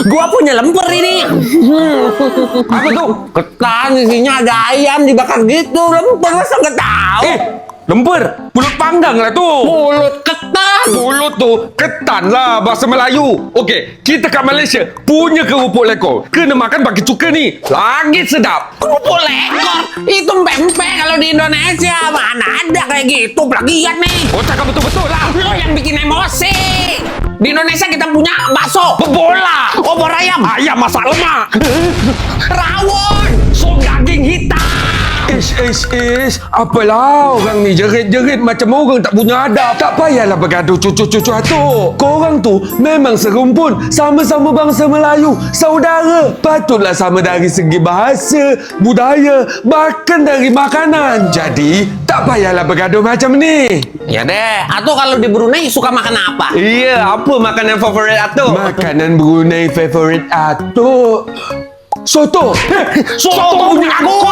Gua punya lemper ini. Apa tuh? Ketan isinya ada ayam dibakar gitu. Lemper masa nggak tahu. Lemper, pulut panggang lah tuh. Mulut ketan. Mulut tuh ketan lah bahasa Melayu. Okey, kita kat Malaysia punya kerupuk lekor. Kena makan pakai cuka ni. Lagi sedap. Kerupuk lekor. Itu pempek kalau di Indonesia. Mana ada kayak gitu. Plagiat nih. Oh, cakap betul-betul lah. Lo yang bikin emosi. Di Indonesia kita punya bakso. Bola. Obor ayam. Ayam masak lemak. Rawon. Sop daging hitam. Ish. Apalah orang ni jerit-jerit macam orang tak punya adab. Tak payahlah bergaduh cucu-cucu atuk. Korang tu memang serumpun. Sama-sama bangsa Melayu. Saudara. Patutlah sama dari segi bahasa, budaya, bahkan dari makanan. Jadi, tak payahlah bergaduh macam ni. Ya deh. Atau kalau di Brunei suka makan apa? Iya, apa makanan favorit atuk? Makanan Brunei favorit atuk. Soto. Soto punya aku.